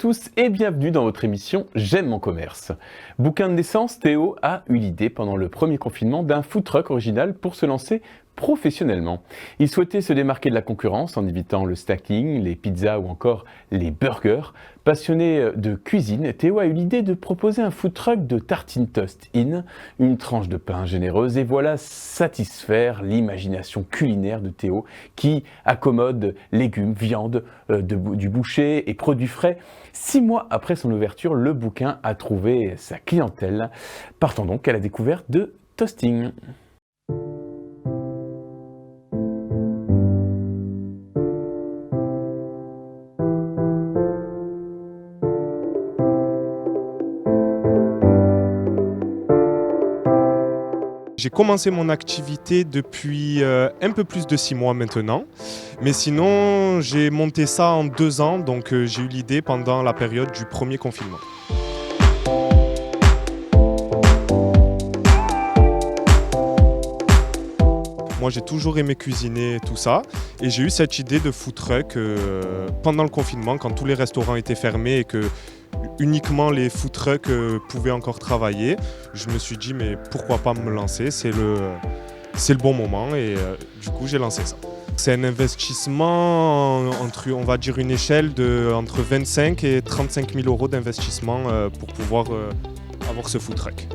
tous et bienvenue dans votre émission J'aime mon commerce. Bouquin de naissance, Théo a eu l'idée pendant le premier confinement d'un food truck original pour se lancer professionnellement. Il souhaitait se démarquer de la concurrence en évitant le stacking, les pizzas ou encore les burgers. Passionné de cuisine, Théo a eu l'idée de proposer un food truck de tartines toast-in, une tranche de pain généreuse et voilà satisfaire l'imagination culinaire de Théo qui accommode légumes, viande, du boucher et produits frais. 6 mois après son ouverture, le bouquin a trouvé sa clientèle. Partons donc à la découverte de Toasting. J'ai commencé mon activité depuis un peu plus de 6 mois maintenant. Mais sinon, j'ai monté ça en 2 ans, donc j'ai eu l'idée pendant la période du premier confinement. Moi, j'ai toujours aimé cuisiner tout ça. Et j'ai eu cette idée de food truck pendant le confinement, quand tous les restaurants étaient fermés et que uniquement les food trucks pouvaient encore travailler. Je me suis dit, mais pourquoi pas me lancer, c'est le bon moment et du coup, j'ai lancé ça. C'est un investissement entre, on va dire, une échelle entre 25 et 35 000 euros d'investissement pour pouvoir avoir ce food truck.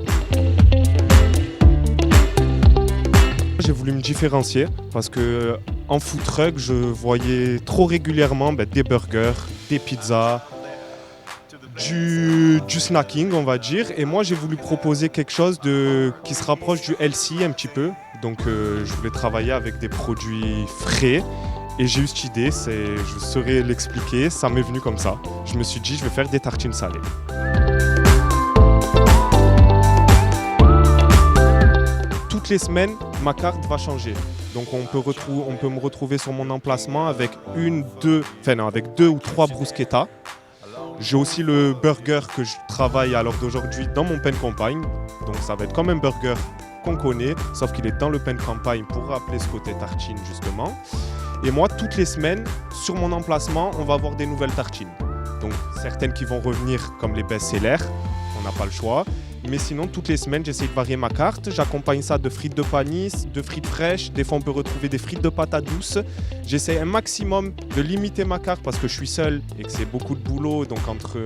J'ai voulu me différencier parce que en food truck, je voyais trop régulièrement des burgers, des pizzas, du snacking, on va dire. Et moi, j'ai voulu proposer quelque chose qui se rapproche du healthy un petit peu. Donc, je voulais travailler avec des produits frais. Et j'ai eu cette idée, je saurais l'expliquer, ça m'est venu comme ça. Je me suis dit, je vais faire des tartines salées. Toutes les semaines, ma carte va changer. Donc on peut me retrouver sur mon emplacement avec avec 2 ou 3 bruschettas. J'ai aussi le burger que je travaille à l'heure d'aujourd'hui dans mon pain campagne. Donc ça va être comme un burger qu'on connaît, sauf qu'il est dans le pain campagne pour rappeler ce côté tartine justement. Et moi, toutes les semaines, sur mon emplacement, on va avoir des nouvelles tartines. Donc certaines qui vont revenir comme les best-sellers, on n'a pas le choix. Mais sinon, toutes les semaines, j'essaie de varier ma carte. J'accompagne ça de frites de panisse, de frites fraîches. Des fois, on peut retrouver des frites de patates douces. J'essaie un maximum de limiter ma carte parce que je suis seul et que c'est beaucoup de boulot. Donc, entre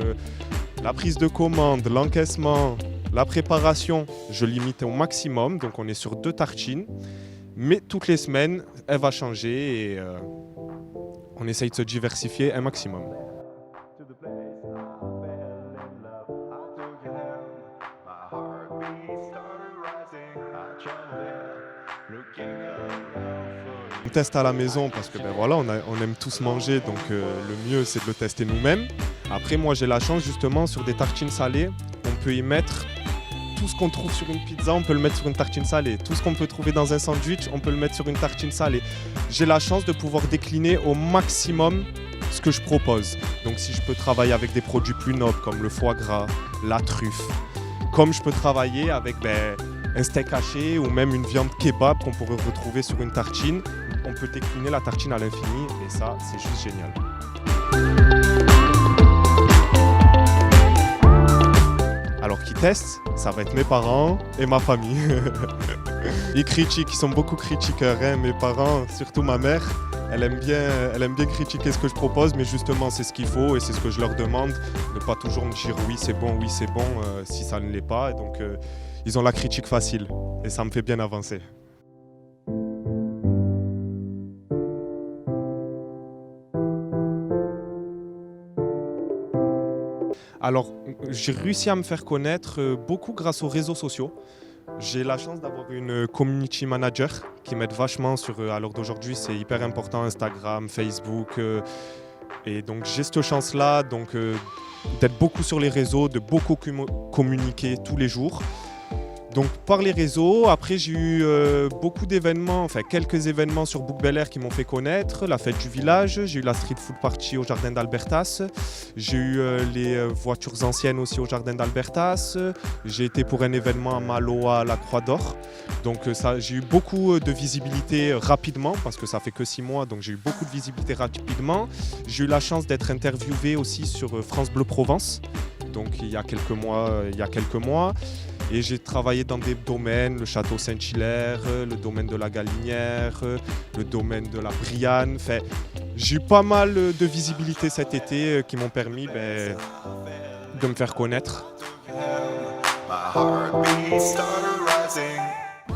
la prise de commande, l'encaissement, la préparation, je limite au maximum. Donc, on est sur 2 tartines. Mais toutes les semaines, elle va changer et on essaye de se diversifier un maximum. On teste à la maison parce que on aime tous manger, donc le mieux c'est de le tester nous-mêmes. Après moi j'ai la chance justement sur des tartines salées, on peut y mettre tout ce qu'on trouve sur une pizza, on peut le mettre sur une tartine salée. Tout ce qu'on peut trouver dans un sandwich, on peut le mettre sur une tartine salée. J'ai la chance de pouvoir décliner au maximum ce que je propose. Donc si je peux travailler avec des produits plus nobles comme le foie gras, la truffe, comme je peux travailler avec un steak haché ou même une viande kebab qu'on pourrait retrouver sur une tartine, on peut décliner la tartine à l'infini et ça, c'est juste génial. Alors qui testent, ça va être mes parents et ma famille. Ils critiquent, ils sont beaucoup critiqueurs, hein, mes parents, surtout ma mère. Elle aime bien critiquer ce que je propose, mais justement c'est ce qu'il faut et c'est ce que je leur demande. Ne pas toujours me dire oui c'est bon, si ça ne l'est pas. Et donc ils ont la critique facile et ça me fait bien avancer. Alors, j'ai réussi à me faire connaître beaucoup grâce aux réseaux sociaux. J'ai la chance d'avoir une community manager qui m'aide vachement à l'heure d'aujourd'hui, c'est hyper important, Instagram, Facebook. Et donc j'ai cette chance-là d'être beaucoup sur les réseaux, de beaucoup communiquer tous les jours. Donc par les réseaux, après j'ai eu beaucoup d'événements, enfin quelques événements sur Bouc Bel Air qui m'ont fait connaître, la fête du village, j'ai eu la street food party au jardin d'Albertas, j'ai eu les voitures anciennes aussi au jardin d'Albertas, j'ai été pour un événement à Maloa à la Croix d'Or, donc ça, j'ai eu beaucoup de visibilité rapidement parce que ça fait que 6 mois, donc j'ai eu beaucoup de visibilité rapidement. J'ai eu la chance d'être interviewé aussi sur France Bleu Provence, donc il y a quelques mois. Et j'ai travaillé dans des domaines, le château Saint-Hilaire, le domaine de la Galinière, le domaine de la Brianne. Enfin, j'ai eu pas mal de visibilité cet été qui m'ont permis de me faire connaître.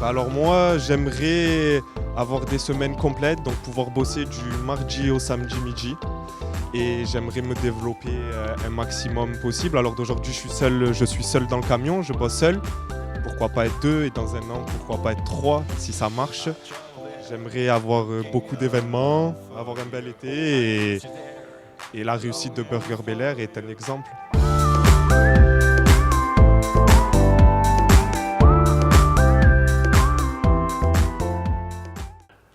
Alors moi, j'aimerais avoir des semaines complètes, donc pouvoir bosser du mardi au samedi midi. Et j'aimerais me développer un maximum possible. Alors d'aujourd'hui, je suis seul dans le camion, je bosse seul. Pourquoi pas être 2 et dans un an, pourquoi pas être 3 si ça marche. J'aimerais avoir beaucoup d'événements, avoir un bel été et la réussite de Burger Bel Air est un exemple.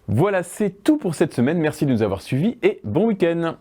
Voilà, c'est tout pour cette semaine. Merci de nous avoir suivis et bon week-end.